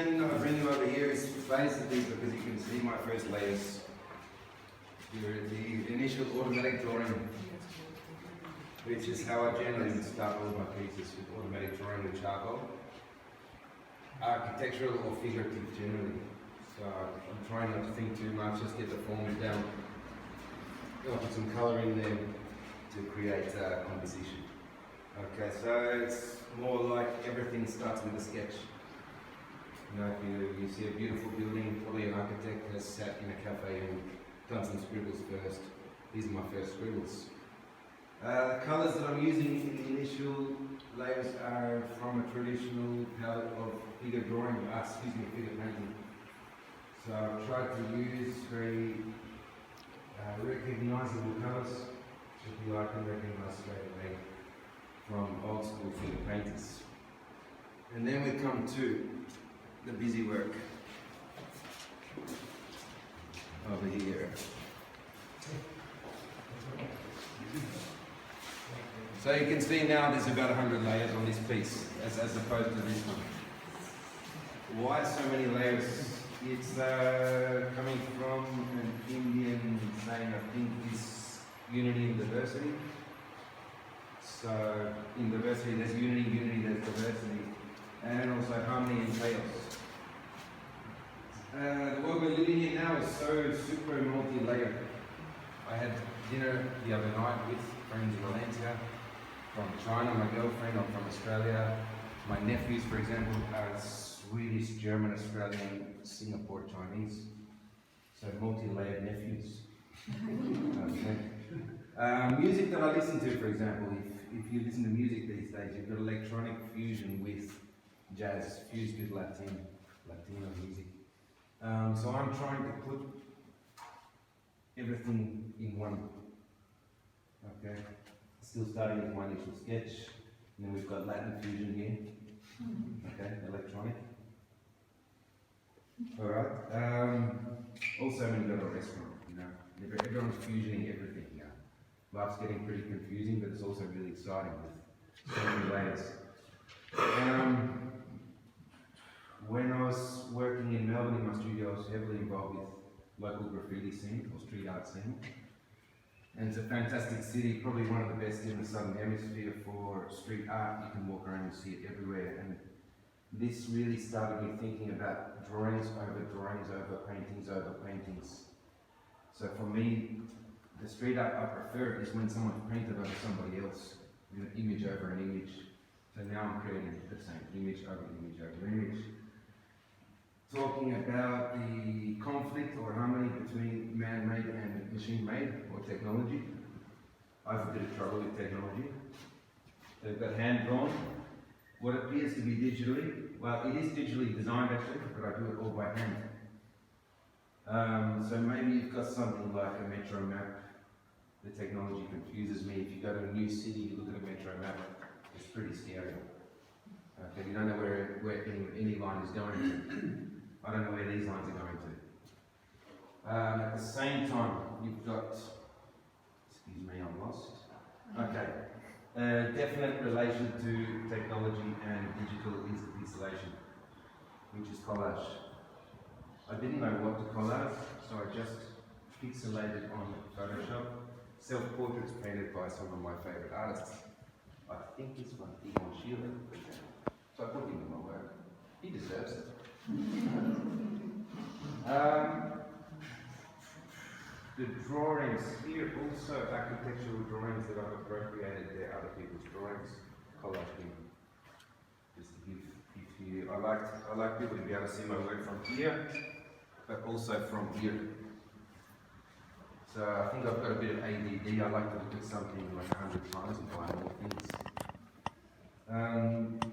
reason I bring you over here is basically because you can see my first layers. The initial automatic drawing, which is how I generally start all my pieces, with automatic drawing with charcoal. Architectural or figurative generally. So I'm trying not to think too much, just get the forms down. I'll put some colour in there to create composition. Okay, so it's more like everything starts with a sketch. You know, if you see a beautiful building, probably an architect has sat in a cafe and done some scribbles first. These are my first scribbles. The colours that I'm using in the initial layers are from a traditional palette of figure drawing, figure painting. So I've tried to use very recognizable colours that you can recognize straight away from old school figure painters. And then we come to the busy work over here. So you can see now there's about 100 layers on this piece as opposed to this one. Why so many layers? It's coming from an Indian saying, I think, is unity in diversity. So in diversity there's unity there's diversity, and also harmony and chaos. The world we're living in now is so super multi-layered. I had dinner the other night with friends in Valencia, from China, my girlfriend, I'm from Australia. My nephews, for example, are Swedish, German, Australian, Singapore, Chinese. So multi-layered nephews. Okay. Music that I listen to, for example, if you listen to music these days, you've got electronic fusion with jazz, fused with Latino music. So I'm trying to put everything in one. Okay. Still starting with my initial sketch, and then we've got Latin fusion here. Okay, electronic. Alright. Also when you go to a restaurant, you know, everyone's fusioning everything here. Life's getting pretty confusing, but it's also really exciting with so many layers. When I was working in Melbourne in my studio, I was heavily involved with local graffiti scene or street art scene. And it's a fantastic city, probably one of the best in the Southern Hemisphere for street art. You can walk around and see it everywhere. And this really started me thinking about drawings over paintings. So for me, the street art I prefer is when someone's painted over somebody else, with an image over an image. So now I'm creating the same image over image over image. Talking about the conflict or harmony between man-made and machine-made or technology. I have a bit of trouble with technology. They've got hand-drawn. What appears to be digitally, well, it is digitally designed actually, but I do it all by hand. So maybe you've got something like a metro map. The technology confuses me. If you go to a new city, you look at a metro map, it's pretty scary. Okay, you don't know where any line is going to. I don't know where these lines are going to. At the same time, you've got, excuse me, I'm lost. Okay, definite relation to technology and digital installation, which is collage. I didn't know what to collage, so I just pixelated on Photoshop. Self-portraits painted by some of my favourite artists. I think this one, Egon Schiele, for example. So I put him in my work. He deserves it. The drawings here, also architectural drawings that I've appropriated, they're other people's drawings, collaging. Just to give you, I like people to be able to see my work from here, but also from here. So I think I've got a bit of ADD. I like to look at something like 100 times and find more things.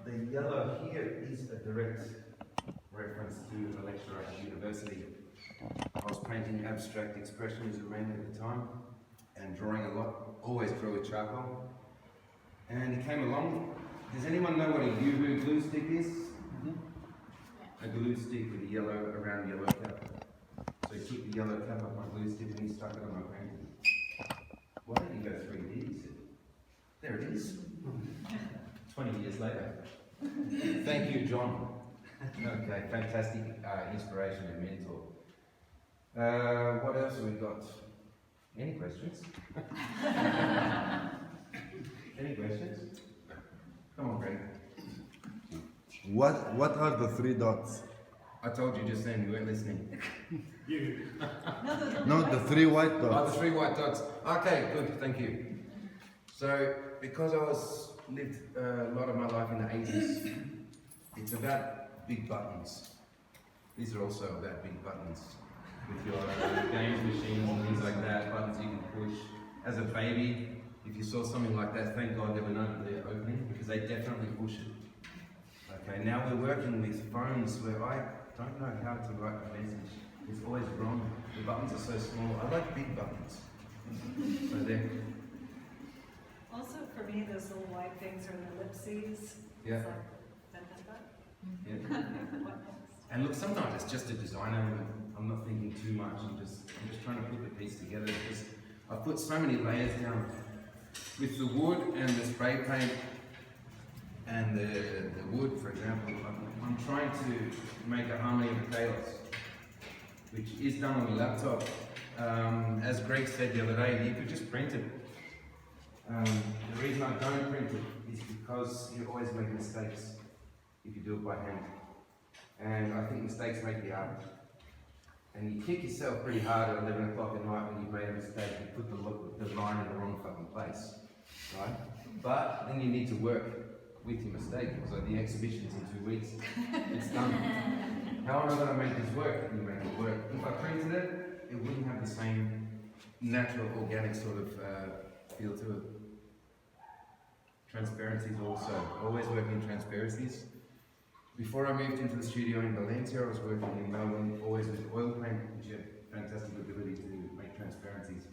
The yellow here is a direct reference to a lecturer at university. I was painting abstract expressionism mainly at the time and drawing a lot, always draw with charcoal. And he came along. Does anyone know what a UV glue stick is? A glue stick with a yellow around yellow cap. So he took the yellow cap off my glue stick and he stuck it on my painting. Why don't you go 3D? He said. There it is. 20 years later. Thank you, John. Okay, fantastic inspiration and mentor. What else have we got? Any questions? Any questions? Come on, Greg. What are the three dots? I told you just then, you weren't listening. No, the three white Oh, dots. the three white dots. Okay, good, thank you. So, because I lived a lot of my life in the 80s, it's about big buttons. These are also about big buttons. With your games machines and things like that, buttons you can push. As a baby, if you saw something like that, thank God there were none of the opening, because they definitely push it. Okay, now we're working with phones where I don't know how to write a message. It's always wrong. The buttons are so small. I like big buttons. So there. Also, for me, those little white things are the ellipses. Yeah. It's like, that. Yeah. What next? And look, sometimes it's just a design element. I'm not thinking too much. I'm just trying to put the piece together. Because I put so many layers down with the wood and the spray paint and the wood, for example. I'm trying to make a harmony of the chaos, which is done on the laptop. As Greg said the other day, you could just print it. The reason I don't print it is because you always make mistakes if you do it by hand. And I think mistakes make the art. And you kick yourself pretty hard at 11 o'clock at night when you've made a mistake, you put the line in the wrong fucking place, right? But then you need to work with your mistake. So the exhibition's in 2 weeks, it's done. How am I going to make this work? You make it work. If I printed it, it wouldn't have the same natural, organic sort of feel to it. Transparencies also. Always working in transparencies. Before I moved into the studio in Valencia, I was working in Melbourne, always with oil paint, which had fantastic ability to make transparencies.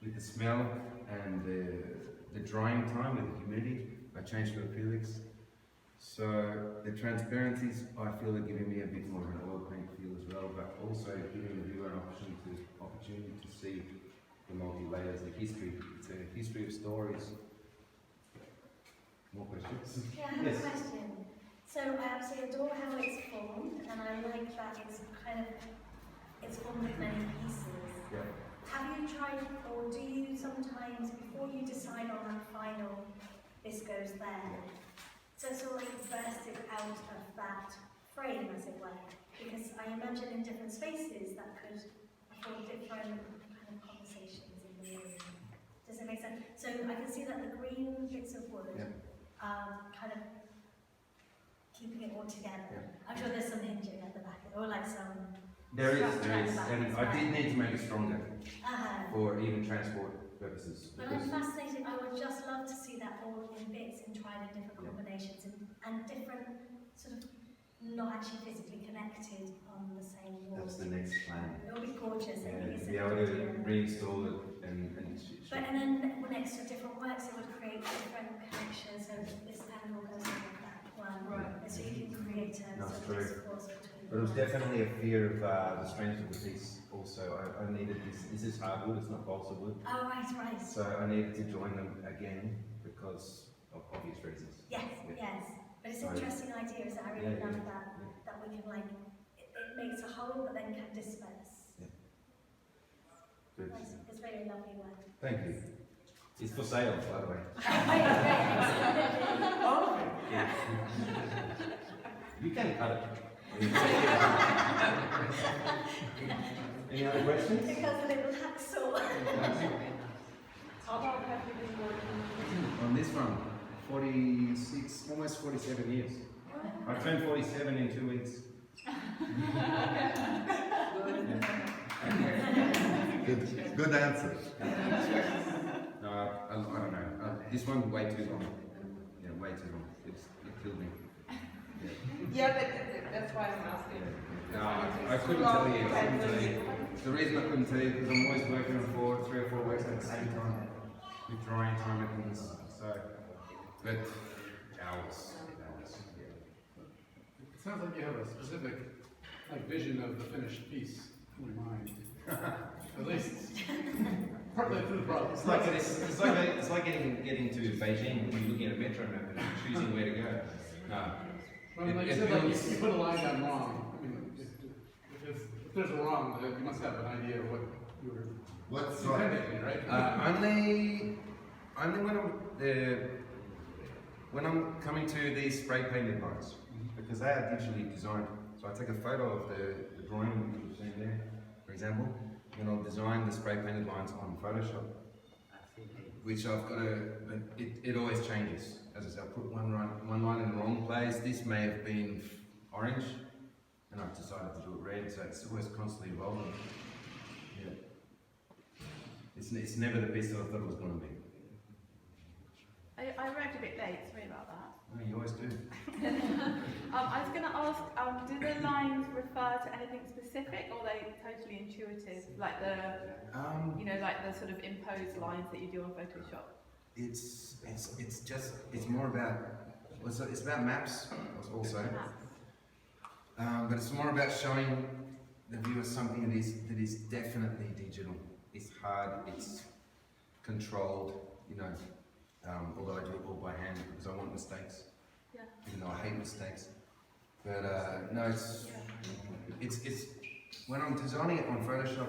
With the smell and the drying time with the humidity, I changed to acrylics. So the transparencies, I feel, are giving me a bit more of an oil paint feel as well, but also giving the viewer an opportunity to see the multi-layers, the history. It's a history of stories. More questions? Yeah, I have a question. So I absolutely adore how it's formed, and I like that it's formed of many pieces. Yeah. Have you tried, or do you sometimes, before you decide on that final, this goes there, so sort of like burst it out of that frame, as it were? Because I imagine in different spaces that could afford different kind of conversations in the room. Does it make sense? So I can see that the green bits of wood kind of keeping it all together. Yeah. I'm sure there's some hinging at the back, or like some. There is, structure at the back and as I well. did need to make it stronger Uh-huh. for even transport purposes. But I'm fascinated. I would just love to see that all in bits and tried in different combinations and different sort of not actually physically connected on the same wall. That's the next plan. It'll be gorgeous. I think it's To be able to reinstall it and But and then next to different works, it would create different connections. So this angle goes with that one, Right. And so you can create a That's sort of true. discourse between. But it was definitely a fear of the strength of the piece also. I needed this. This is hardwood, it's not balsa wood. Oh right. So I needed to join them again because of obvious reasons. Yes, Yeah. yes. But it's an Right. interesting idea, is that I really Yeah, love yeah, that. yeah. That we can like it makes a whole, but then can disperse. Good. It's very lovely work. Thank you. It's for sale, by the way. Yeah. You can cut it. Any other questions? Because a little hacksaw. How about have you been working? On this one, 46, almost 47 years. I turned 47 in 2 weeks. Good answer. No, I don't know. This one's way too long. Yeah, way too long. It killed me. Yeah, but that's why I'm asking. No, I couldn't tell you. The reason I couldn't tell you is because I'm always working on 3 or 4 works at the same time. With drawing time and things. So, but hours. It sounds like you have a specific vision of the finished piece in your mind. At least partly through the process. It's like getting to Beijing when you're looking at a metro map and choosing where to go. No, Well, like you it said, like feels- you put a line down wrong. I mean, if there's a wrong, then you must have an idea of what you were What's right? intending, right? Only when I'm coming to these spray painted lines, because they are digitally designed. So I take a photo of the drawing you've seen there, for example, and I'll design the spray painted lines on Photoshop, which I've got to. It always changes. As I said, I put one line in the wrong place. This may have been orange, and I've decided to do it red. So it's always constantly evolving. Yeah. It's never the best that I thought it was going to be. I arrived a bit late, sorry about that. No, you always do. I was going to ask, do the lines refer to anything specific, or are they totally intuitive, like the, like the sort of imposed lines that you do on Photoshop? It's more about, it's about maps also, but it's more about showing the viewer something that is definitely digital. It's hard, it's controlled, although I do it all by hand because I want mistakes. Yeah. Even though I hate mistakes. But no, it's when I'm designing it on Photoshop,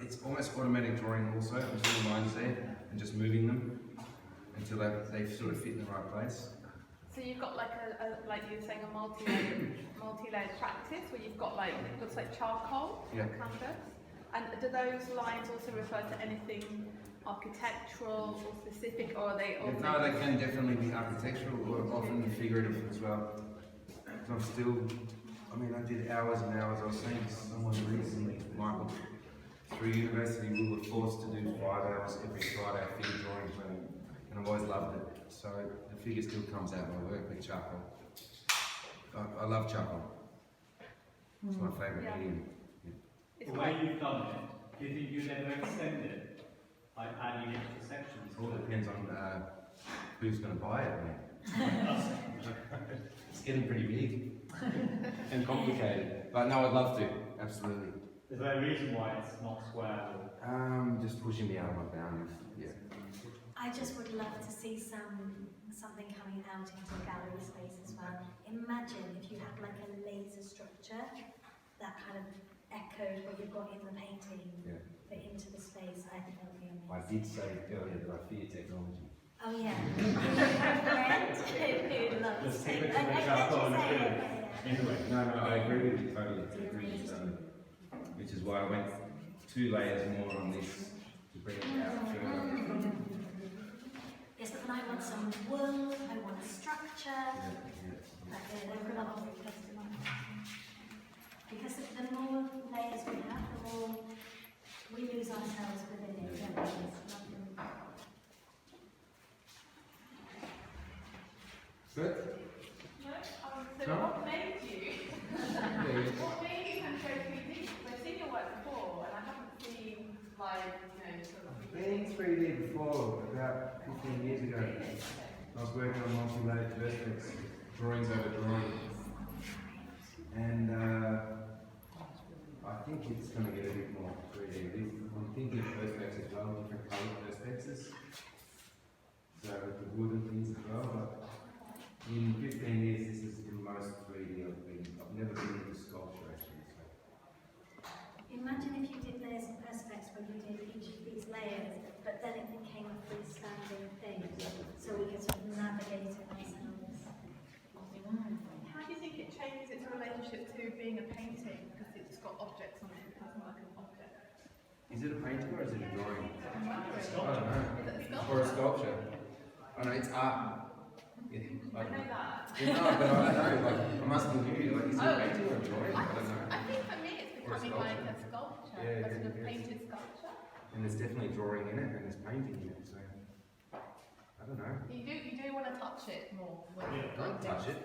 it's almost automatic drawing also. I'm just putting lines there and just moving them until they sort of fit in the right place. So you've got like like you were saying, a multi-layered practice where you've got like, it looks like charcoal Yeah. canvas. And do those lines also refer to anything architectural or specific, or are they all? No, they can definitely be architectural or often figurative as well. I'm still, I did hours and hours. I was saying to someone recently, Michael, through university we were forced to do 5 hours every Friday of figure drawing, and I've always loved it. So the figure still comes out when I work with charcoal. I love charcoal. It's my favourite medium. It's The way you've done it, do you think you'd ever extend it by adding extra sections? It all depends on who's going to buy it, mate. It's getting pretty big and complicated. But no, I'd love to, absolutely. Is there a reason why it's not square? Just pushing me out of my boundaries. Yeah. I just would love to see something coming out into gallery space as well. Imagine if you had like a laser structure that kind of echoed what you've got in the painting, Yeah. but into the space. I think that would be amazing. I did say earlier that I fear technology. Oh yeah. Who loves Just keep it? it to the charcoal and acrylic. Anyway. No, I agree with you totally. Which is why I went 2 layers more on this to bring it out further. Yes, but then I want some wool, I want structure. Because the more layers we have, the more we lose ourselves within it. Don't we? It's nothing. Good? So what made you? What made you kind of go 3D? Because I've seen your work before, and I haven't seen like sort of. Been 3D before, about 15 years ago. I was working on multi-layered perspex, drawings over drawings. And I think it's going to get a bit more 3D. I'm thinking perspex as well, different colour perspexes. So with the wood and things as well. But in 15 years, this is the most 3D I've been. I've never been into sculpture actually. So. Imagine if you did layers and perspex where you did each of these layers, but then it became a freestanding thing, so we could sort of navigate it ourselves. How do you think it changes its relationship to being a painting? Because it's got objects on it, it doesn't like an object. Is it a painting or is it a drawing? I don't know. Is it a sculpture? Or a sculpture. Oh no, it's art. I know that. No, but I don't know. Like, I'm asking you. Like, is it a painting or a drawing? I don't know. I think for me it's Or a becoming like a sculpture, Yeah, a sort of yeah. painted sculpture. And there's definitely drawing in it, and there's painting in it. So I don't know. You do want to touch it more. Yeah. Don't touch it.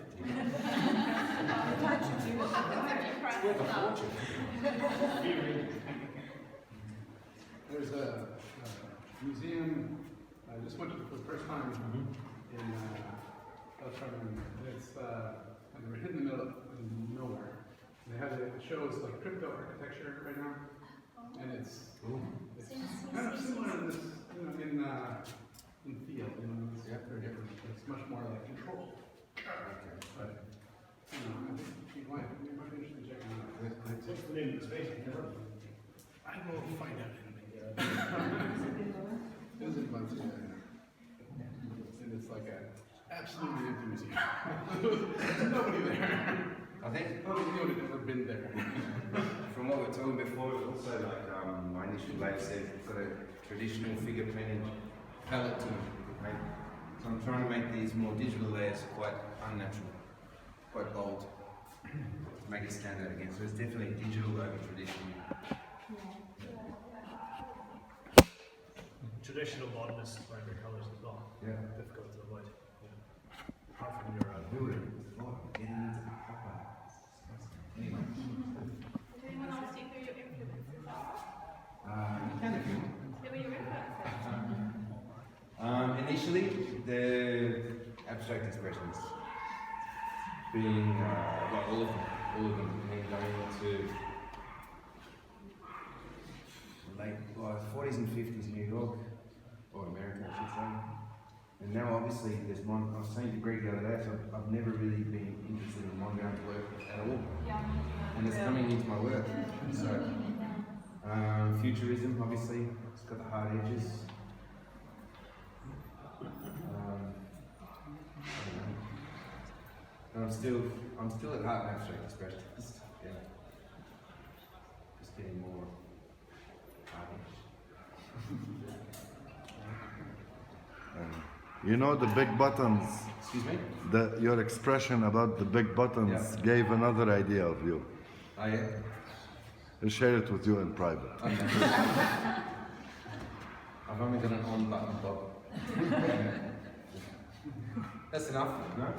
What happens if you press It's worth a that? fortune. There's a museum I just went to for the first time in South Carolina. It's and we're hidden in the middle of nowhere. They have it shows like crypto architecture right now, and it's kind of similar in this in field. It's very different. It's much more like controlled. But I think you might be interested in checking it out. What's the name of the space? I will find out. It is in Valencia. And it's like an absolutely empty museum. There's nobody there. I think Nobody had ever been there. from what we were talking before, also like my initial layer said, it's got a traditional figure painting palette to it. Right? So I'm trying to make these more digital layers quite unnatural, quite bold, to make it stand out again. So it's definitely digital over traditional. Traditional modernist primary colours as well. Yeah. Difficult to avoid. Apart from your Getting into the proper. Anyway. Did anyone ask you who your influences are? You can if you want. Who are your influences? Initially, the abstract expressionists, being like all of them, and going into late 40s and 50s New York, or America, I should say. And now, obviously, there's one. I was saying to Greg the other day, so I've never really been interested in one going to work at all, Yeah. and it's coming into my work. So, futurism, obviously, it's got the hard edges. And I'm still at heart an abstract expressionist. Yeah. Just getting more hard-edged. You know the big buttons. Excuse me? Your expression about the big buttons Yeah. gave another idea of you. Oh yeah. I'll share it with you in private. Okay. I've only got an on button, Bob. That's enough, no?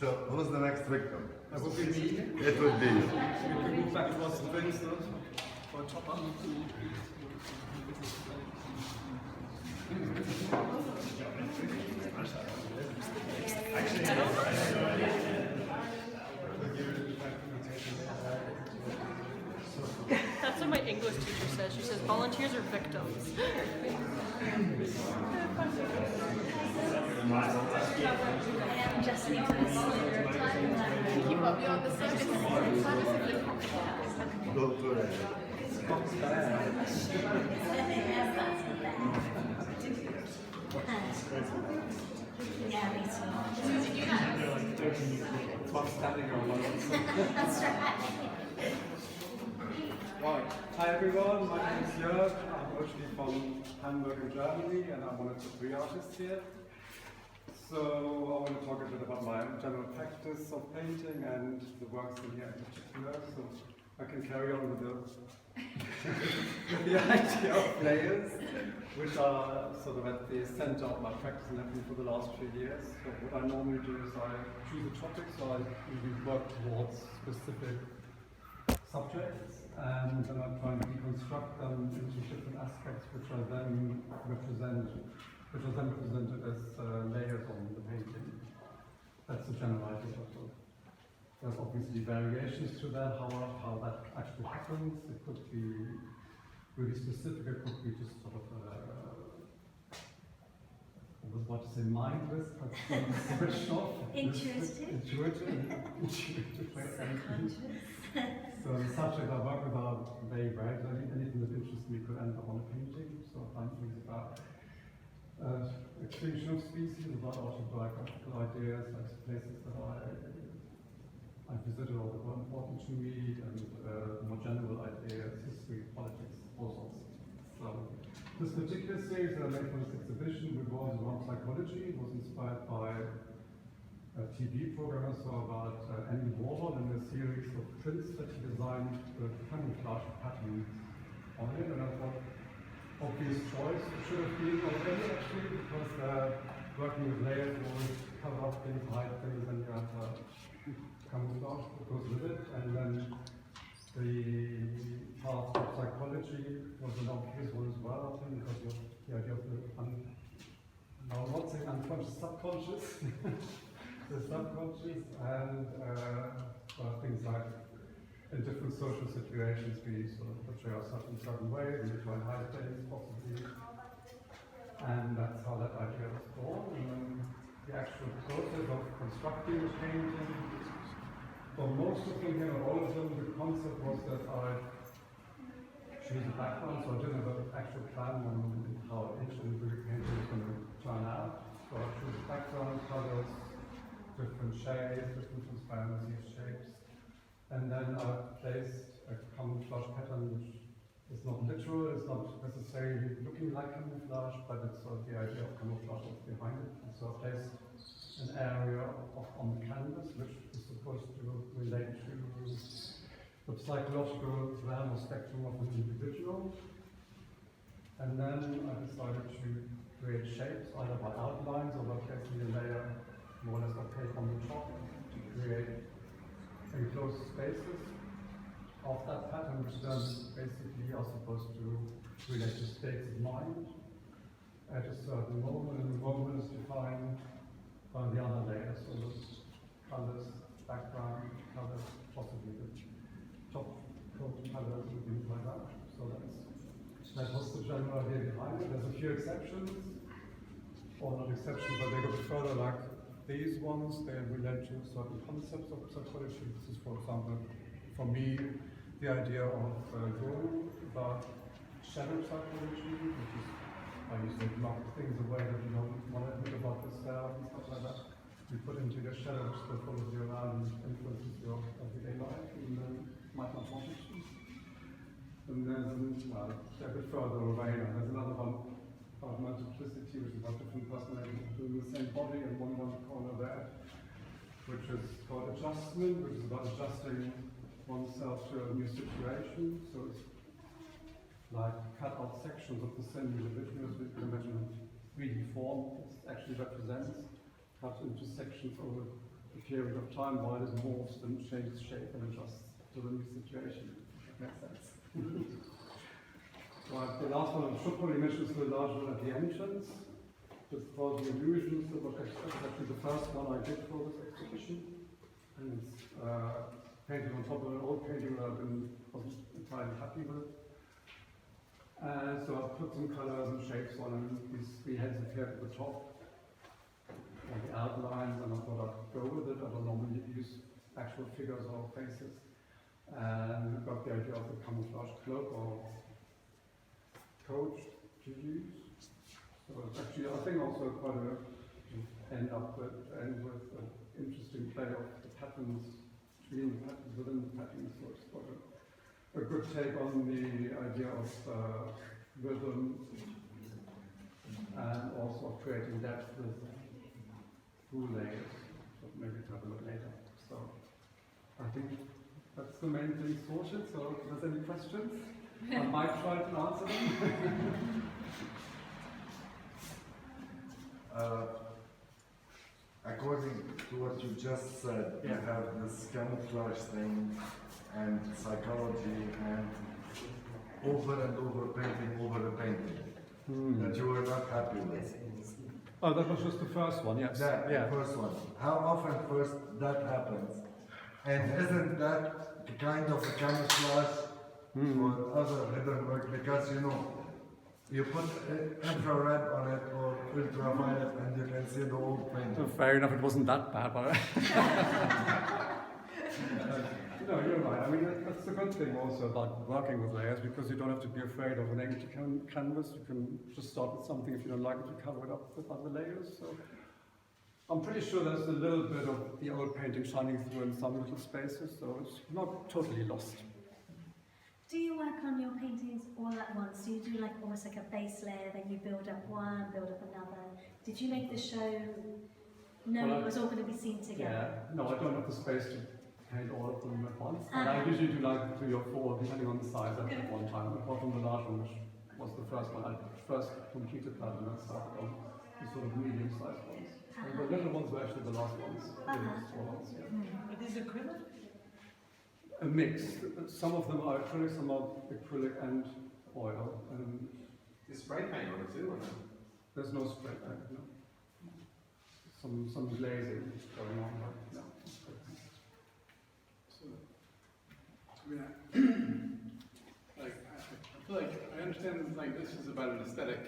So, who's the next victim? That would be me. It would be you. We can move back towards the fence now, for a top up. That's what my English teacher says. She says volunteers are victims. Just need to Keep up, you're on the service of the Go to it. Yeah, me too. Did you do that? That's right. Right. Hi everyone, my name is Jörg. I'm originally from Hamburg in Germany and I'm one of the three artists here. So I want to talk a bit about my general practice of painting and the works in here in particular. So I can carry on with the idea of layers, which are sort of at the center of my practice and have been for the last few years. So what I normally do is I choose a topic, so I usually work towards specific subjects, and then I try and deconstruct them into different aspects, which are then presented as layers on the painting. That's the general idea of it. There's obviously variations to that, how that actually happens. It could be really specific, it could be just sort of I was about to say mindless, but switched off. Intuitive. Intuitive. Subconscious. So the subject I work with are very varied. Anything that interests me could end up on a painting. So I find things about extinction of species, about autobiographical ideas, like places that I visited or that were important to me, and more general ideas, history, politics, all sorts. So this particular series that I made for this exhibition revolves around psychology. It was inspired by a TV program I saw about Andy Warhol and a series of prints that he designed with camouflage patterns on it, and I thought obvious choice it should have been already actually, because working with layers always cover up things, hide things, and you have camouflage that goes with it, and then the path of psychology was an obvious one as well, I think, because of the idea of the now I'm not saying unconscious, subconscious. The subconscious, and things like in different social situations we sort of portray ourselves in certain ways, and we try and hide things possibly. And that's how that idea was born. And then the actual process of constructing the painting, for most of them here, all of them, the concept was that I choose a background, so I didn't have an actual plan on how each individual painting was going to turn out. So I choose background colors, different shades, different transparency shapes, and then I placed a camouflage pattern which is not literal, it's not necessarily looking like camouflage, but it's sort of the idea of camouflage that's behind it. And so I placed an area on the canvas which is supposed to relate to the psychological realm or spectrum of an individual. And then I decided to create shapes, either by outlines or by placing a layer more or less opaque on the top to create enclosed spaces of that pattern, which then basically are supposed to relate to states of mind at a certain moment, and the moment is defined by the other layers, so the colors, background colors, possibly the top coat colors and things like that. So that was the general idea behind it. There's a few exceptions, or not exceptions, but they go further, like these ones, they relate to certain concepts of psychology. This is, for example, for me, the idea of going about shadow psychology, which is, I usually lock things away that you don't want to think about yourself and stuff like that. You put into your shadow, which still follows you around and influences your everyday life, and then might not want it to. And there's, well, a bit further away, and there's another one about multiplicity, which is about different personalities doing the same body, and one corner there, which is called adjustment, which is about adjusting oneself to a new situation. So it's like cut out sections of the same individual, so you can imagine a 3D form this actually represents, cut into sections over a period of time while it morphs and changes shape and adjusts to the new situation. That makes sense. Right, the last one I should probably mention is the large one at the entrance. It's called the Illusions. That was actually the first one I did for this exhibition. And it's painted on top of an old painting that I wasn't entirely happy with. So I put some colors and shapes on, and these three heads appeared at the top, and the outlines, and I thought I'd go with it. I don't normally use actual figures or faces. And I got the idea of the camouflage cloak or coat to use. So it's actually, I think, also quite end with an interesting play of the patterns between the patterns, within the patterns. So it's quite a good take on the idea of rhythm and also of creating depth with through layers. So maybe to have a look later. So I think that's the main thing sorted. So if there's any questions, I might try to answer them. According to what you just said, you have this camouflage thing and psychology and over painting over the painting that you were not happy with. Oh, that was just the first one, yes. The first one. How often first that happens? And isn't that kind of a camouflage for other hidden work? Because you put infrared on it or ultraviolet and you can see the whole painting. Fair enough, it wasn't that bad, but no, you're right. I mean, that's the good thing also about working with layers, because you don't have to be afraid of an empty canvas. You can just start with something. If you don't like it, you cover it up with other layers. So I'm pretty sure there's a little bit of the old painting shining through in some little spaces, so it's not totally lost. Do you work on your paintings all at once? Do you do like almost like a base layer, then you build up one, build up another? Did you make the show knowing it was all going to be seen together? Yeah, no, I don't have the space to paint all of them at once. And I usually do like 3 or 4, depending on the size at one time. Apart from the large one, which was the first one. I first completed that and then started on the sort of medium-sized ones. And the little ones were actually the last ones. The small ones, yeah. It is acrylic? A mix. Some of them are acrylic, some are acrylic and oil. And Is spray paint on it too, or no? there's no spray paint, no. Some glazing going on, but no. mean, like, I feel like I understand like this is about an aesthetic,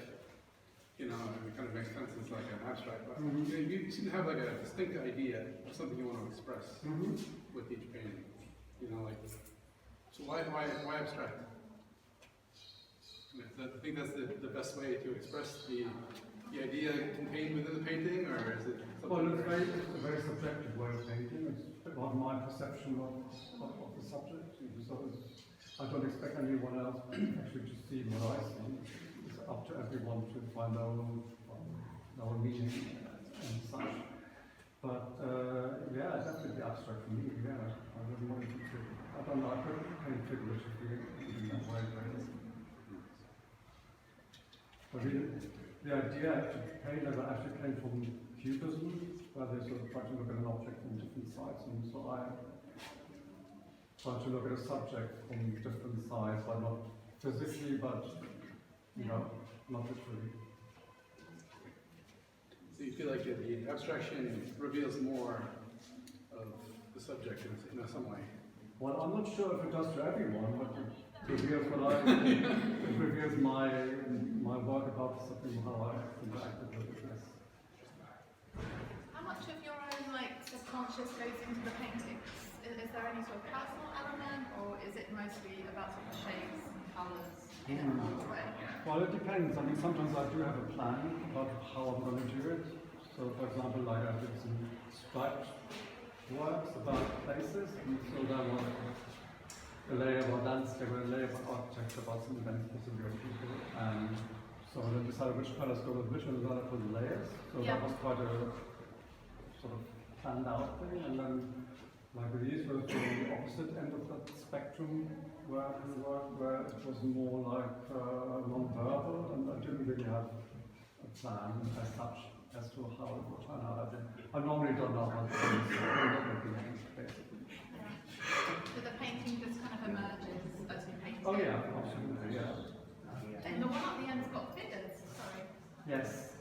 you know, and it kind of makes sense as like an abstract, but you know, you seem to have like a distinct idea of something you want to express with each painting. You know, like, so why abstract? I think that's the best way to express the idea contained within the painting, or is it something? Well, it's a very subjective way of painting. It's about my perception of the subject. So I don't expect anyone else actually to see what I see. It's up to everyone to find their own meaning and such. But yeah, definitely abstract for me. Yeah, I wouldn't want it to. I don't know. I couldn't paint figuratively in that way. But the idea to paint as I actually came from cubism, where they sort of try to look at an object from different sides, and so I try to look at a subject from different sides, but not physically, but you know, not literally. So you feel like the abstraction reveals more of the subject in some way? Well, I'm not sure if it does to everyone, but it reveals what it reveals my work about the subject, how I interacted with it. Yes. How much of your own like subconscious goes into the paintings? Is there any sort of personal element, or is it mostly about sort of shapes and colours in a broad way? Well, it depends. I mean, sometimes I do have a plan about how I'm going to do it. So, for example, like I did some striped works about places, and so there was a layer about landscape, a layer about architecture, about some events specific of people, and so I then decided which colours go with which, and then I put layers. So that was quite a sort of planned out thing, and then like these were the opposite end of that spectrum where it was more like non-verbal, and I didn't really have a plan as such as to how it would turn out. I normally don't know how things basically. So the painting just kind of emerges as you paint it? Oh yeah, absolutely, yeah. And the one at the end's got figures, sorry. Yes.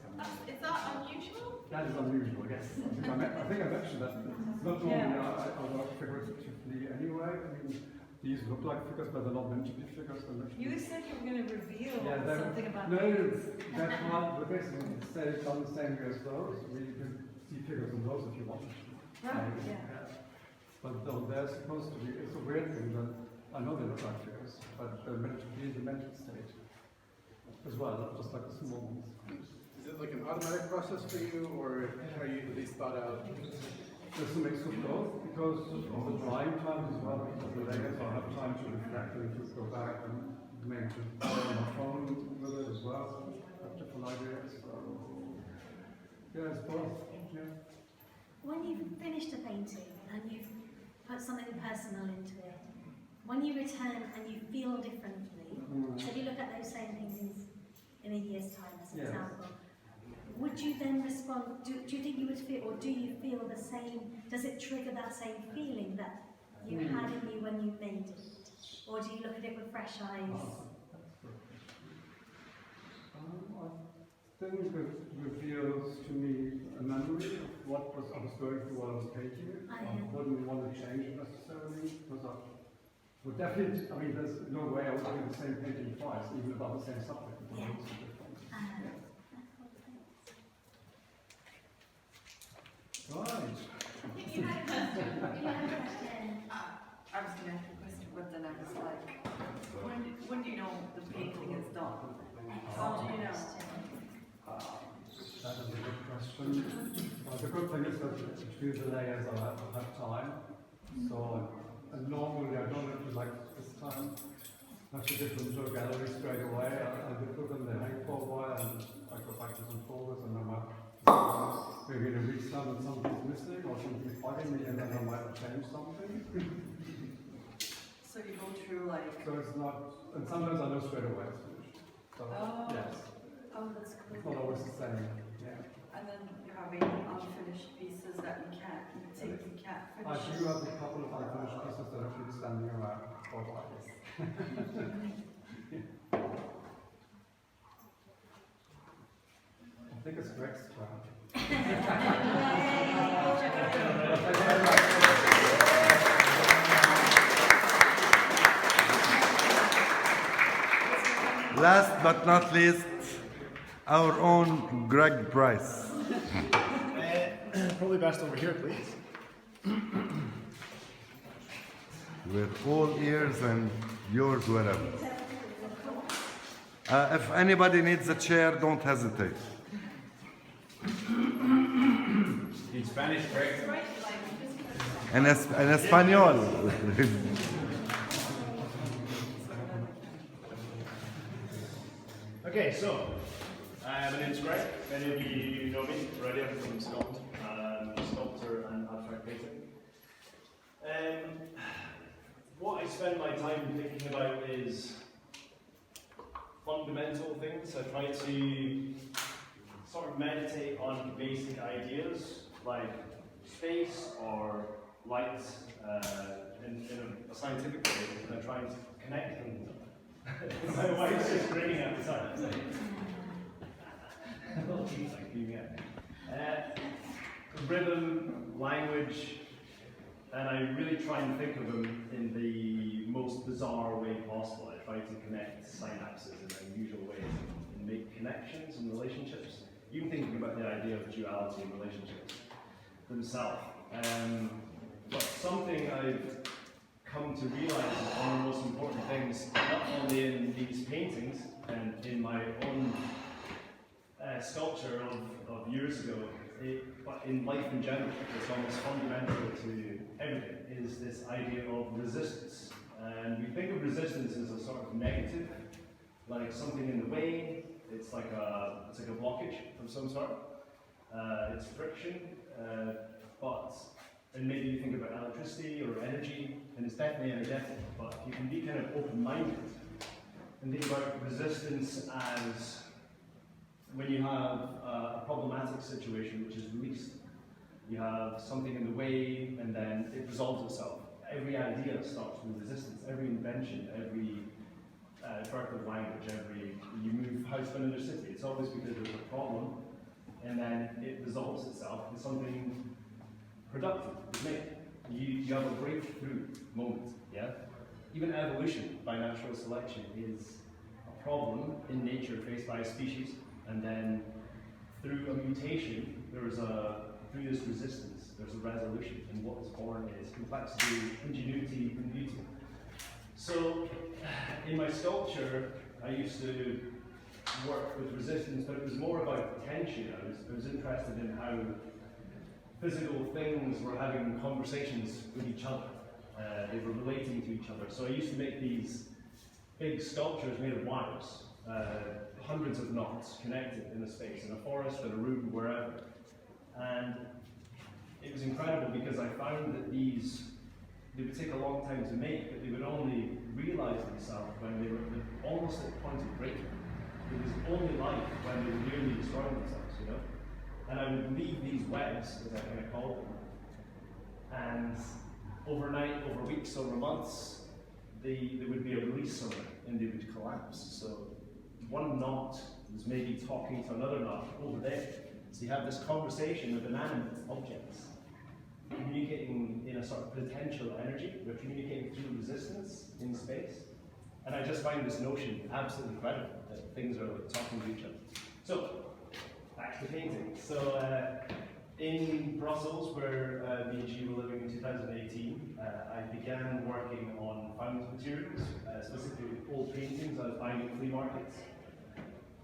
Is that unusual? That is unusual, yes. I think I mentioned that. It's not normally I work figuratively anyway. I mean, these look like figures, but they're not meant to be figures. You said you were going to reveal Yeah, something about no, things. that's not. We're basically done the same way as those. We can see figures in those if you want. Right, yeah. But though they're supposed to be, it's a weird thing that I know they look like figures, but they're meant to be in the mental state as well, not just like the small ones. Is it like an automatic process for you, or are you at least thought out? There's a mix of both, because of the drying time as well, because of the layers, I have time to reflect and to go back and maybe to play on my phone with it as well, have different ideas. So, yeah, it's both. Yeah. When you've finished a painting and you've put something personal into it, when you return and you feel differently, so if you look at those same paintings in a year's time, as an example, would you then respond, do you think you would feel, or do you feel the same, does it trigger that same feeling that you had in you when you made it? Or do you look at it with fresh eyes? I think it reveals to me a memory of what I was going through while I was painting it. I wouldn't want to change it necessarily, because I would definitely, I mean, there's no way I would do the same painting twice, even about the same subject. Right. I think you had a question. You had a question. I was going to ask a question, but then I was like, when do you know the painting is done? How do you know? That is a good question. The good thing is that between the layers I have time. So normally I don't have to, like this time, have to get them to a gallery straight away. I put them, they hang for a while, and I go back to some folders, and I might maybe in a week's time that something's missing or something's bugging me, and then I might change something. So you go through like... So it's not, and sometimes I know straight away it's finished. So, yes. Oh, that's cool. It's not always the same. Yeah. And then you have any unfinished pieces that you can't finish. I do have a couple of unfinished pieces that are actually standing around for a while. I think it's Greg's turn. Last but not least, our own Greg Bryce. Probably best over here, please. We're all ears and yours wherever. If anybody needs a chair, don't hesitate. In Spanish, Greg? En español. Okay, so my name's Greg. Many of you know me already. I'm from Scotland. I'm a sculptor and abstract painter. What I spend my time thinking about is fundamental things. I try to sort of meditate on basic ideas like space or light in a scientific way, and I try to connect them. My wife's just grinning at the time. Rhythm, language, and I really try and think of them in the most bizarre way possible. I try to connect synapses in unusual ways and make connections and relationships. Even thinking about the idea of duality in relationships themselves. But something I've come to realize is one of the most important things, not only in these paintings and in my own sculpture of years ago, but in life in general, it's almost fundamental to everything, is this idea of resistance. And we think of resistance as a sort of negative, like something in the way. It's like a blockage of some sort. It's friction, and maybe you think about electricity or energy, and it's definitely energetic, but you can be kind of open-minded and think about resistance as when you have a problematic situation which is released. You have something in the way, and then it resolves itself. Every idea starts with resistance. Every invention, every further language, you move house to another city, it's always because there's a problem, and then it resolves itself in something productive is made. You have a breakthrough moment, yeah? Even evolution by natural selection is a problem in nature faced by a species, and then through a mutation, through this resistance, there's a resolution, and what is born is complexity, ingenuity, and beauty. So, in my sculpture, I used to work with resistance, but it was more about tension. I was interested in how physical things were having conversations with each other. They were relating to each other. So I used to make these big sculptures made of wires, hundreds of knots connected in a space, in a forest, in a room, wherever. And it was incredible because I found that they would take a long time to make, but they would only realize themselves when they were almost at the point of breaking. It was only life when they were nearly destroying themselves, you know? And I would leave these webs, as I kind of call them, and overnight, over weeks, over months, there would be a release of it, and they would collapse. So one knot was maybe talking to another knot over there. So you have this conversation with inanimate objects, communicating in a sort of potential energy. They're communicating through resistance in space. And I just find this notion absolutely incredible, that things are like talking to each other. So, back to painting. So, in Brussels, where me and she were living in 2018, I began working on found materials, specifically old paintings I was buying at flea markets.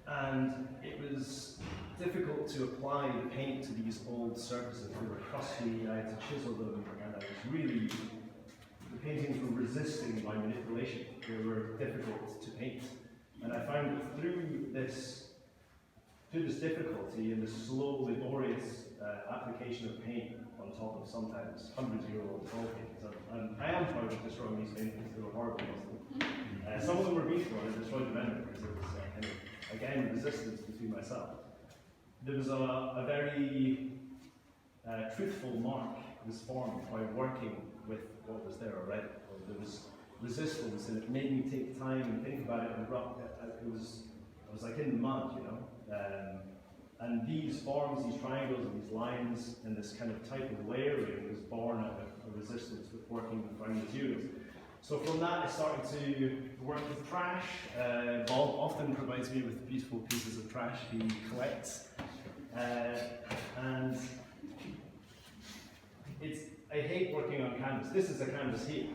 And it was difficult to apply the paint to these old surfaces. They were crusty, I had to chisel them, and I was really, the paintings were resisting my manipulation. They were difficult to paint. And I found that through this difficulty and this slow, laborious application of paint on top of sometimes hundreds-year-old oil paintings, and I am proud of destroying these paintings. They were horrible, most of them. Some of them were beautiful, and I destroyed them anyway, because it was kind of, again, resistance between myself. There was a very truthful mark was formed by working with what was there already. There was resistance, and it made me take time and think about it, and I was like in the mud, you know. And these forms, these triangles and these lines, and this kind of type of layering was born out of a resistance with working with found materials. So from that, I started to work with trash. Bob often provides me with beautiful pieces of trash he collects. And I hate working on canvas. This is a canvas here.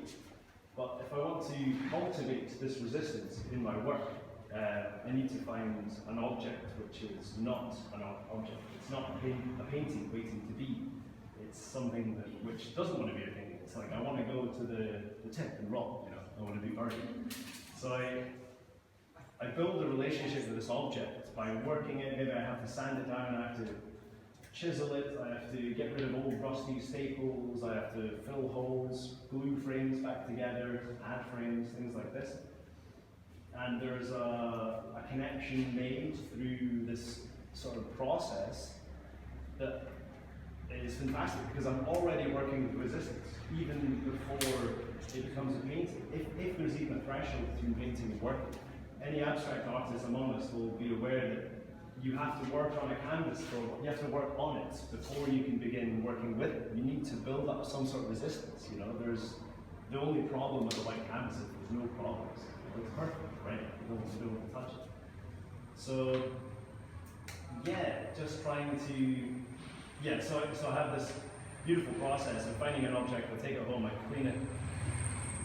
But if I want to cultivate this resistance in my work, I need to find an object which is not an object. It's not a painting waiting to be. It's something which doesn't want to be a painting. It's like, I want to go to the tip and rock, you know, I want to be buried. So I build a relationship with this object by working it. Maybe I have to sand it down, I have to chisel it, I have to get rid of old rusty staples, I have to fill holes, glue frames back together, add frames, things like this. And there's a connection made through this sort of process that is fantastic, because I'm already working with resistance, even before it becomes a painting. If there's even a threshold between painting and working, any abstract artist among us will be aware that you have to work on a canvas you have to work on it before you can begin working with it. You need to build up some sort of resistance, you know. There's the only problem with a white canvas is there's no problems. It's perfect, right? You don't want to touch it. So yeah, just trying to so I have this beautiful process of finding an object, I take it home, I clean it,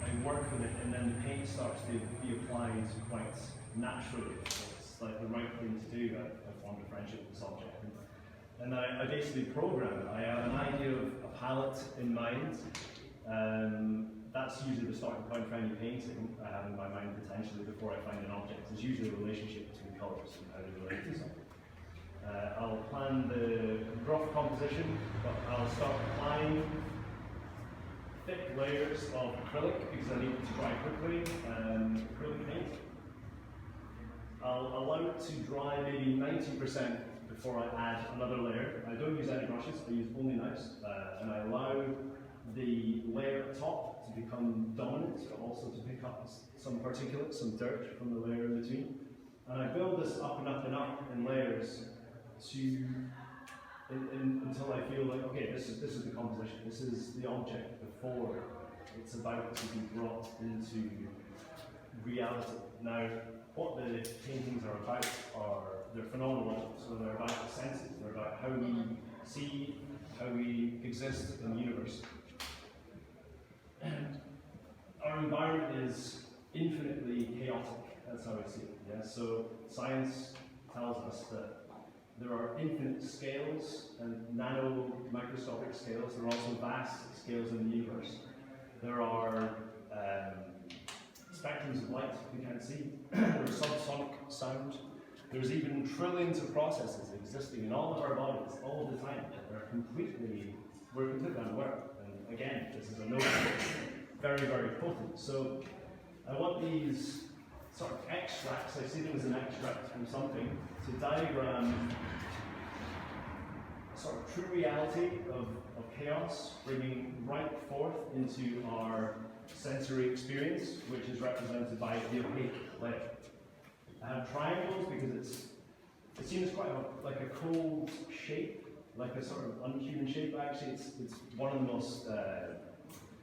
I work with it, and then the paint starts to be applied quite naturally. It's like the right thing to do. I formed a friendship with this object. And then I basically program it. I have an idea of a palette in mind. That's usually the starting point for any painting I have in my mind potentially before I find an object. There's usually a relationship between colours and how they relate to something. I'll plan the rough composition, but I'll start applying thick layers of acrylic because I need it to dry quickly, acrylic paint. I'll allow it to dry maybe 90% before I add another layer. I don't use any brushes, I use only knives, and I allow the layer at top to become dominant, but also to pick up some particulate, some dirt from the layer in between. And I build this up and up and up in layers until I feel like, okay, this is the composition, this is the object before it's about to be brought into reality. Now, what the paintings are about they're phenomenal, so they're about the senses, they're about how we see, how we exist in the universe. And our environment is infinitely chaotic, that's how I see it. Yeah? So science tells us that there are infinite scales and nano microscopic scales. There are also vast scales in the universe. There are spectrums of light we can't see. There's subsonic sound. There's even trillions of processes existing in all of our bodies all the time. We're completely unaware. And again, this is a note that's very, very potent. So I want these sort of extracts, I see them as an extract from something, to diagram a sort of true reality of chaos, bringing right forth into our sensory experience, which is represented by the opaque layer. I have triangles because it seems quite like a cold shape, like a sort of unhuman shape. Actually, it's one of the most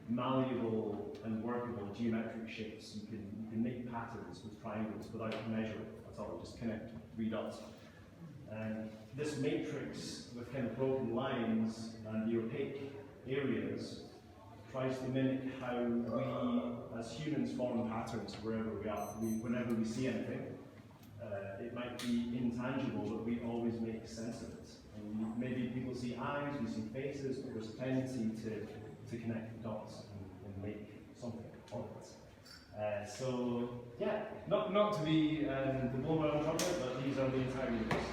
malleable and workable geometric shapes. You can make patterns with triangles without measuring at all. Just connect 3 dots. And this matrix with kind of broken lines and the opaque areas tries to mimic how we as humans form patterns wherever we are. Whenever we see anything, it might be intangible, but we always make sense of it. And maybe people see eyes, we see faces, but there's a tendency to connect the dots and make something of it. So yeah, not to be the blow my own trumpet, but these are the entire universe.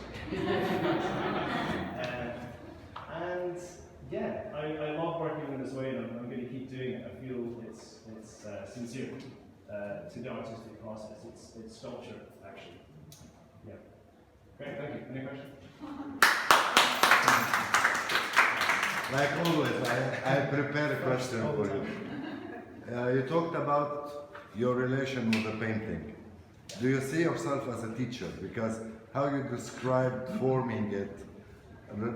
And yeah, I love working in this way, and I'm going to keep doing it. I feel it's sincere to the artistic process. It's sculpture, actually. Yeah. Great, thank you. Any questions? Like always, I prepare a question for you. You talked about your relation with the painting. Do you see yourself as a teacher? Because how you described forming it,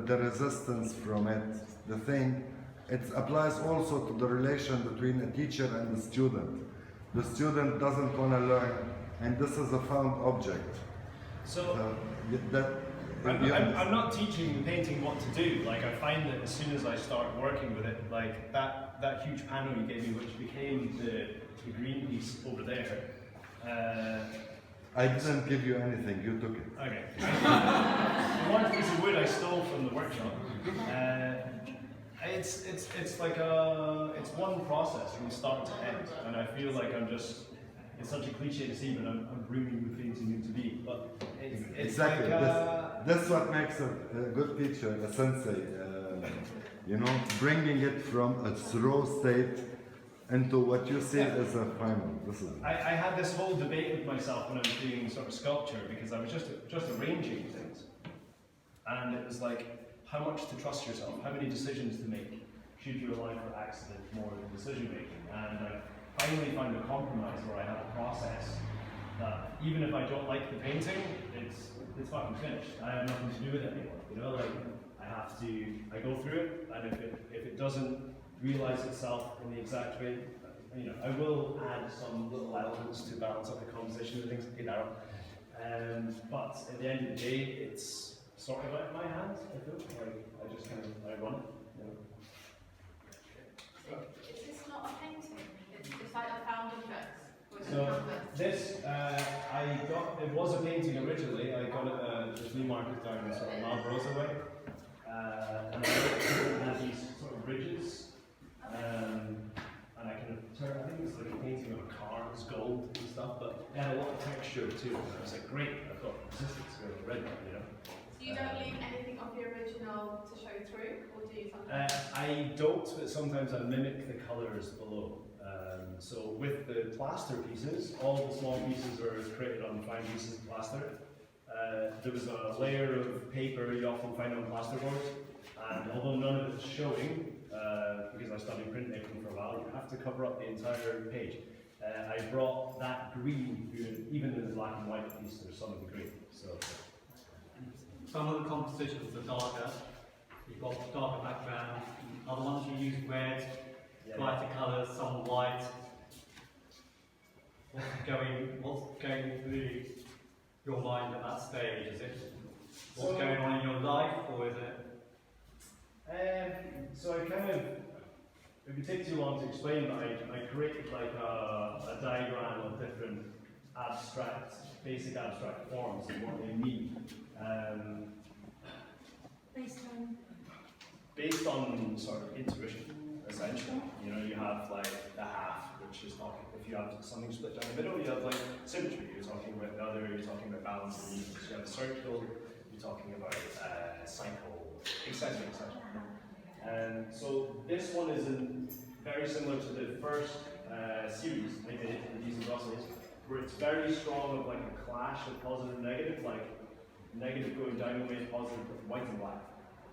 the resistance from it, the thing, it applies also to the relation between a teacher and the student. the student doesn't want to learn, and this is a found object. So That I'm not teaching the painting what to do. Like, I find that as soon as I start working with it, like that huge panel you gave me, which became the green piece over there. I didn't give you anything, you took it. Okay. The one piece of wood I stole from the workshop. It's like it's one process from start to end, and I feel like it's such a cliche to say, but I'm bringing the painting into being. But it's exactly. Like, that's what makes a good teacher, a sensei. You know, bringing it from its raw state into what you see as a final. I had this whole debate with myself when I was doing sort of sculpture, because I was just arranging things, and it was like, how much to trust yourself, how many decisions to make. Should you rely for accident more than decision making? And I finally found a compromise where I have a process that even if I don't like the painting, it's fucking finished. I have nothing to do with it anymore. You know, like I go through it, and if it doesn't realize itself in the exact way, you know, I will add some little elements to balance up the composition and things like that. But at the end of the day, it's sort of out of my hands. I feel like I just kind of run it. You know. Is this not a painting? It's like a found object. So this, it was a painting originally. I got it at the flea market down in sort of Malbrosa way. And it had these sort of ridges. And I kind of turned, I think it was like a painting of a car, it was gold and stuff, but it had a lot of texture too. And I was like, great, I've got resistance to red, you know. So you don't leave anything of the original to show through, or do you sometimes? I don't, but sometimes I mimic the colours below. So with the plaster pieces, all the small pieces are created on fine pieces of plaster. There was a layer of paper you often find on plasterboard, and although none of it's showing, because I studied printmaking for a while, you have to cover up the entire page. I brought that green through, even in the black and white piece, there's some of the green. So some of the compositions are darker. You've got darker background. Other ones you use red, lighter colours, some white. What's going through your mind at that stage? Is it what's going on in your life, or is it? So I kind of, it would take too long to explain, but I created like a diagram of different basic abstract forms and what they mean. Based on sort of intuition, essentially. You know, you have like the half, which is talking, if you have something split down the middle, you have like symmetry, you're talking about the other, you're talking about balance and units. You have a circle, you're talking about cycle, etc., etc. So this one is very similar to the first series I did in these in Brussels, where it's very strong of like a clash of positive and negative, like negative going down the way is positive, but white and black.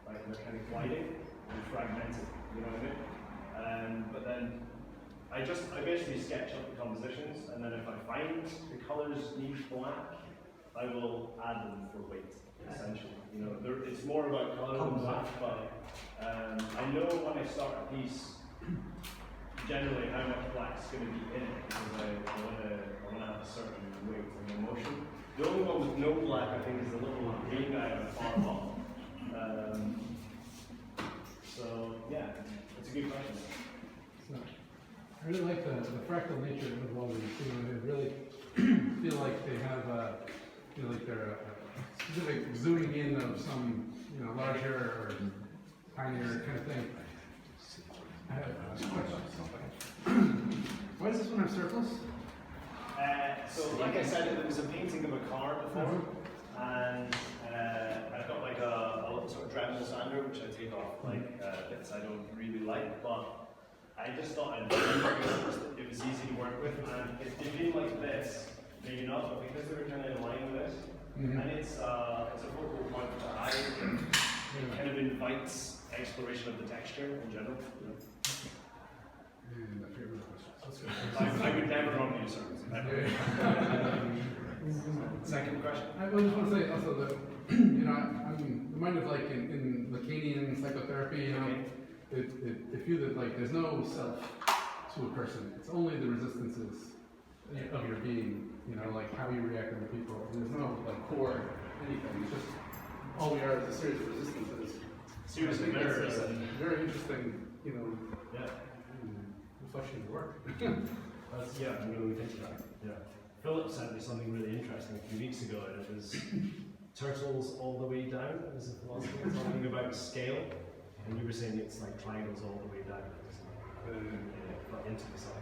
Like they're kind of gliding and fragmented, you know what I mean? But then I basically sketch up the compositions, and then if I find the colours need black, I will add them for weight, essentially. You know, it's more about colour than black, but I know when I start a piece, generally how much black's going to be in it, because I want to have a certain weight and emotion. The only one with no black, I think, is the little green guy at the far bottom. So yeah, it's a good question. So, I really like the fractal nature of all these. You know, they really feel like they have feel like they're a specific zooming in of some, you know, larger or tinier kind of thing. I have a question. Why does this one have circles? So like I said, it was a painting of a car before, and I've got like a little sort of Dremel sander which I take off like bits I don't really like, but I just thought it was easy to work with, and if they'd been like this, maybe not, but because they were kind of in line with this, and it's a focal point for the eye, it kind of invites exploration of the texture in general. You know? And my favorite question. I would never run these circles. Second question. I just want to say also that, you know, I'm reminded of like in Lacanian psychotherapy, you know, they feel that like there's no self to a person. It's only the resistances of your being, you know, like how you react to people. There's no like core anything. It's just all we are is a series of resistances. Series of mirrors. Very interesting, you know, Yeah. reflection of work. That's, yeah, I'm really thinking that. Yeah. Philip sent me something really interesting a few weeks ago, and it was turtles all the way down as a philosophy, talking about scale, and you were saying it's like triangles all the way down, like into the side.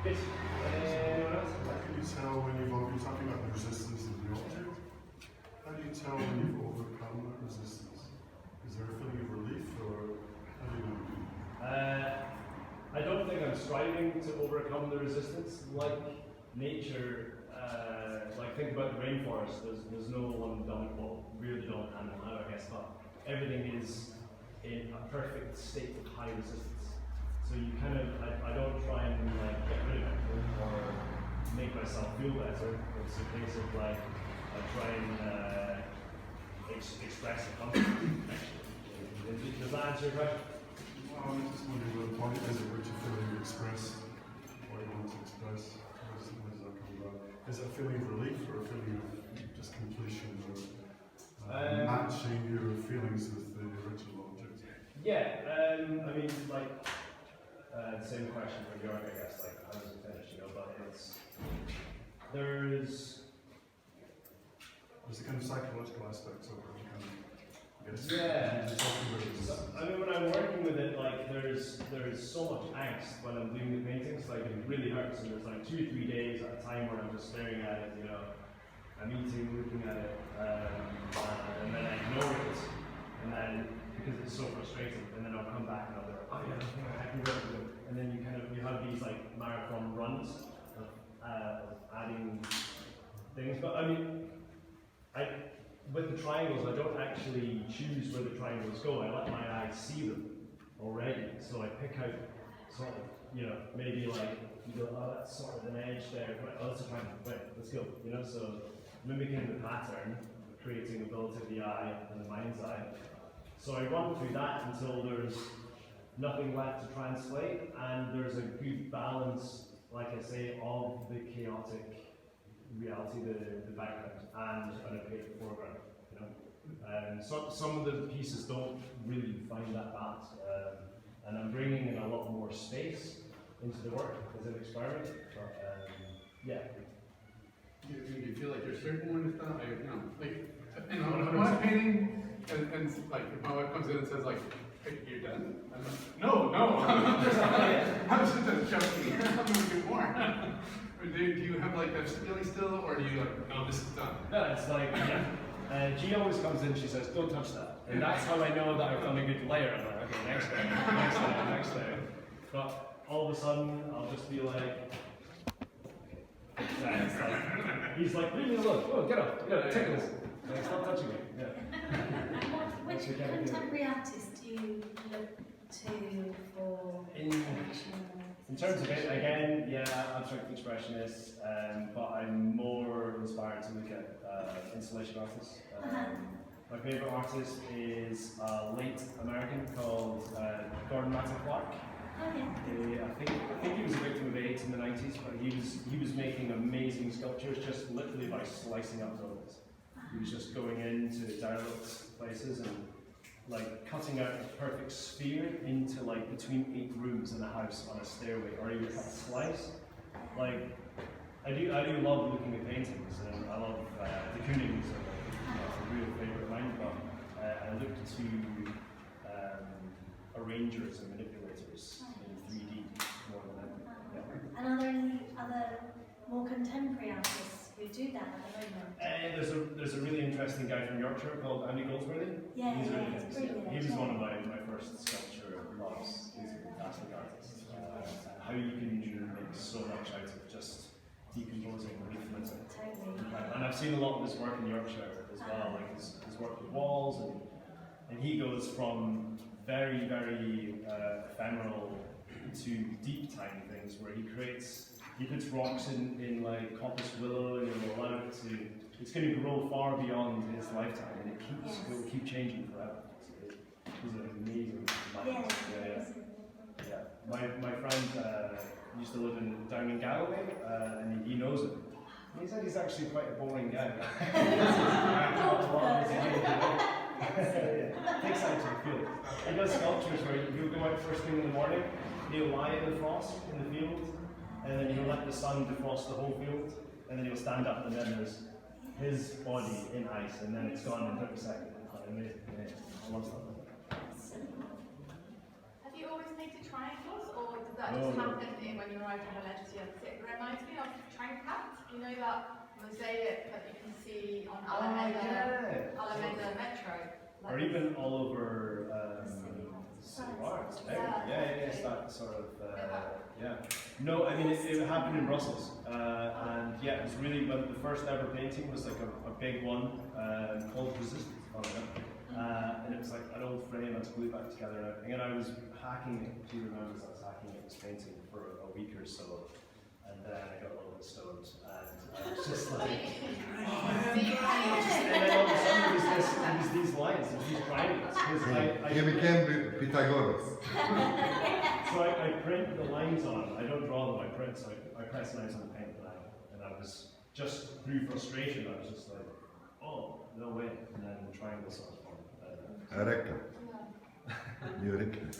Good. Anyone else? How can you tell when you're talking about the resistance of the object? How do you tell when you've overcome that resistance? Is there a feeling of relief, or how do you know? I don't think I'm striving to overcome the resistance. Like nature, like think about the rainforest, there's no one dominant, well, we're the dominant animal now, I guess, but everything is in a perfect state of high resistance. So you kind of, I don't try and like get rid of it or make myself feel better. It's a case of like, I try and express a concept. Does that answer your question? Well, I'm just wondering what the point is at which you're feeling you express what you want to express. Where does that come about? Is it a feeling of relief or a feeling of just completion or matching your feelings with the original object? Yeah, I mean, like, same question for Jörg, I guess, like, how does it finish, you know, but there's a kind of psychological aspect of it, kind of, I guess. Yeah. So, I mean, when I'm working with it, like, there's so much angst when I'm doing the paintings, like, it really hurts, and there's like 2 or 3 days at a time where I'm just staring at it, you know, I'm eating, looking at it, and then I ignore it, and then, because it's so frustrating, and then I'll come back and I'll be like, oh yeah, I can go with it. And then you have these like marathon runs of adding things. But I mean, with the triangles, I don't actually choose where the triangles go. I let my eyes see them already. So I pick out sort of, you know, maybe like, you go, oh, that's sort of an edge there. Oh, that's a triangle. Wait, let's go. You know, so mimicking the pattern, creating a build of the eye and the mind's eye. So I run through that until there's nothing left to translate, and there's a good balance, like I say, of the chaotic reality, the background, and an opaque foreground. You know, some of the pieces don't really find that balance, and I'm bringing in a lot more space into the work as an experiment. But yeah. Do you feel like you're certain when it's done? Like, you know, like, you know, when I'm painting, and like, if my wife comes in and says like, hey, you're done? I'm like, no, I'm just joking. I'm gonna do more. Or do you have like that feeling still, or do you like, no, this is done? No, it's like, yeah. She always comes in, she says, don't touch that. And that's how I know that I've done a good layer. I'm like, okay, next layer. But all of a sudden, I'll just be like, yeah, it's like, he's like, leave me alone. Oh, get up, take this. Like, stop touching me. Yeah. Which contemporary artists do you look to for in terms of it, again, yeah, abstract expressionists, but I'm more inspired to look at installation artists. My favourite artist is a late American called Gordon Matta Clark. I think he was a victim of AIDS in the 90s, but he was making amazing sculptures just literally by slicing up buildings. He was just going into derelict places and like cutting out a perfect sphere into like between 8 rooms in a house on a stairway, or he would cut a slice. Like I do love looking at paintings, and I love the Kunings are a real favourite of mine. But I look to arrangers and manipulators in 3D more than anything. Yeah. And are there any other more contemporary artists who do that at the moment? There's a really interesting guy from Yorkshire called Andy Goldsworthy. Yeah, He's really it's famous. brilliant. He was one of my first sculpture loves. He's a fantastic artist. How you can make so much out of just decomposing and refluting. Totally. And I've seen a lot of his work in Yorkshire as well, like his work with walls, and he goes from very, very ephemeral to deep tiny things where he puts rocks in like coppice willow, and it will allow it to, it's going to grow far beyond its lifetime, and it will keep changing forever. He's an amazing mind. Yeah. My friend used to live down in Galloway, and he knows him. He said he's actually quite a boring guy. Takes out to the field. He does sculptures where he'll go out first thing in the morning, he'll lie in the frost in the field, and then he'll let the sun defrost the whole field, and then he'll stand up, and then there's his body in ice, and then it's gone in 30 seconds. It's quite amazing. Yeah. I love that. Have you always painted triangles, or did that just happen when you arrived in Valencia? It reminds me of Traincat, you know that mosaic that you can see on Alameda Metro. Or even all over city arts. It's that sort of, yeah. No, I mean, it happened in Brussels. And yeah, it was really, but the first ever painting was like a big one called Resistance. And it was like an old frame, I had to glue it back together and everything. And I was hacking it, she remembers I was hacking it, this painting for a week or so. And then I got a little bit stoned. And I was just like, and then all of a sudden there was these lines, these triangles. He became Pythagoras. So I print the lines on, I don't draw them, I print, so I press lines on the paint and I was just, through frustration, I was just like, oh, no way, and then the triangle sort of formed. I reckon. You reckon.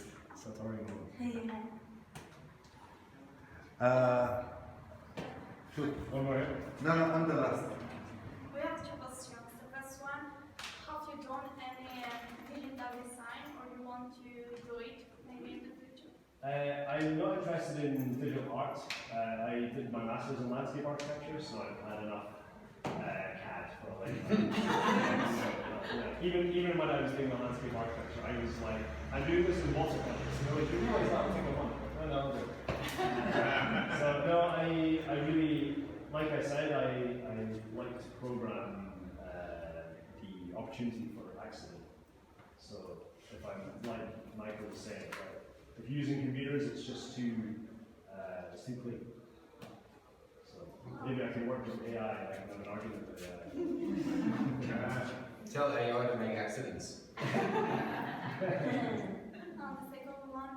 Shoot. One more. No, I'm the last. We have two questions. The first one, have you done any digital design or you want to do it maybe in the future? I'm not interested in digital art. I did my master's in landscape architecture, so I've had enough CAD for like. Even when I was doing my landscape architecture, I was like, I'm doing this in watercolors. So like, you realize that? I think I want it. No. So no, I really, like I said, I like to program the opportunity for accident. So if I'm, like Michael was saying, right, if you're using computers, it's just too clean. So maybe I can work with AI and I can have an argument with AI. Tell AI to make accidents. The second one,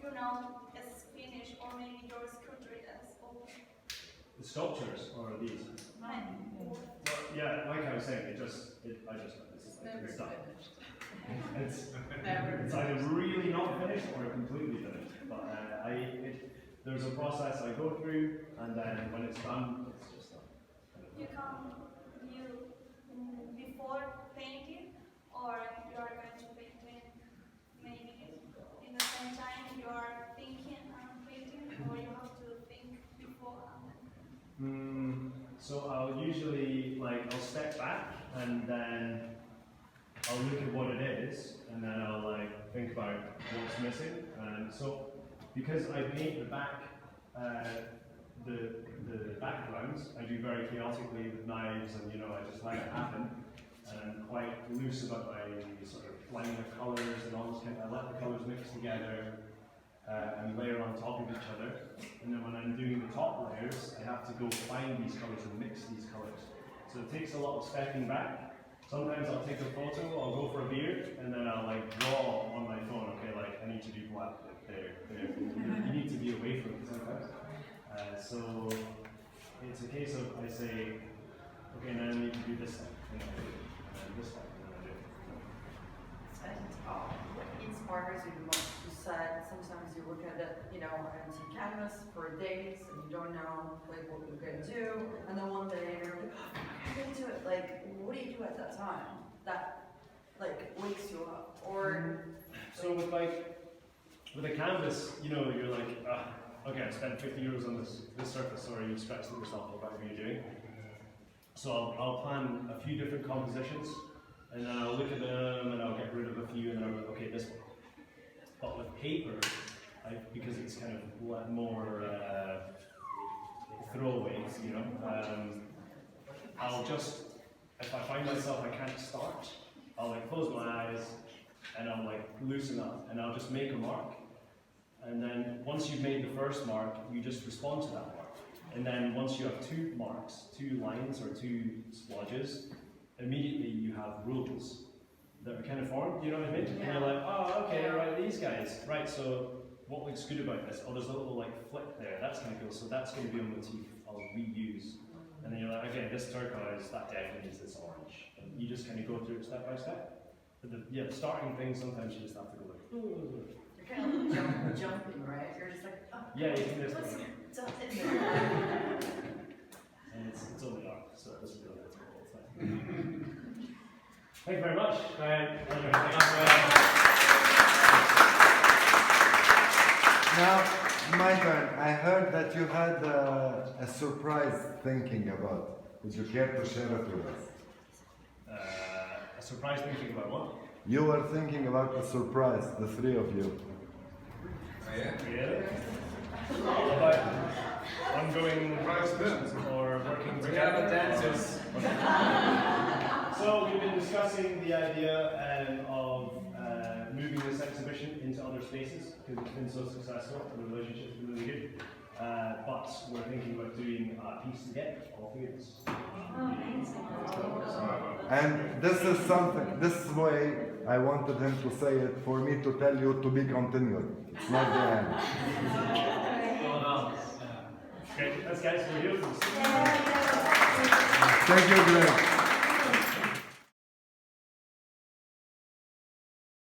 you know, it's finished or maybe your sculpture is over. The sculptures or these? Right. Well, yeah, like I was saying, it's done. It's either really not finished or completely finished. But there's a process I go through, and then when it's done, it's just done. You come before painting, or you are going to paint maybe in the same time you are thinking and painting, or you have to think before and So I'll usually, I'll step back and then I'll look at what it is, and then I'll think about what's missing. And so, because I paint the back, the backgrounds, I do very chaotically with knives, and I just let it happen. And I'm quite loose about my sort of line of colours and all this kind of, I let the colours mix together and layer on top of each other. And then when I'm doing the top layers, I have to go find these colours and mix these colours. So it takes a lot of stepping back. Sometimes I'll take a photo, I'll go for a beer, and then I'll draw on my phone, okay, I need to do black there. You need to be away from it sometimes. So it's a case of, I say, okay, now I need to do this stuff, and then this stuff, and then I do it. And what inspires you the most? You said sometimes you look at it, an empty canvas for days and you don't know what you're going to do, and then one day you're like, I'm going to do it. What do you do at that time that wakes you up? Or so with a canvas, you're like, okay, I spent 50 euros on this surface, or you stressed yourself about what you're doing. So I'll plan a few different compositions, and then I'll look at them, and I'll get rid of a few, and then I'll go, okay, this one. But with paper, because it's kind of more throwaways, I'll just, if I find myself I can't start, I'll close my eyes, and I'll loosen up, and I'll just make a mark. And then once you've made the first mark, you just respond to that mark. And then once you have 2 marks, 2 lines or 2 splodges, immediately you have rules that are kind of formed, you know what I mean? Yeah. And you're like, oh, okay, right, these guys. Right, so what looks good about this? Oh, there's a little like flick there. That's kind of cool. So that's going to be a motif I'll reuse. And then you're like, okay, this turquoise, that definitely needs this orange. And you just kind of go through it step by step. But the starting thing, sometimes you just have to go like, ooh. You're kind of like jumping, right? You're just like, oh, Yeah, you can just what's like, stuff in there? and it's only art, so it doesn't really matter all the time. Thank you very much. Now, my turn. I heard that you had a surprise thinking about. Would you care to share it with us? A surprise thinking about what? You were thinking about a surprise, the three of you. Yeah. About ongoing practice or working together dancers. So we've been discussing the idea of moving this exhibition into other spaces because it's been so successful and the relationship's been really good. But we're thinking about doing a piece together, all three of us. And this is something, this way I wanted him to say it for me to tell you to be continued. It's not the end. Okay, that's guys, we're here. Thank you, Glenn.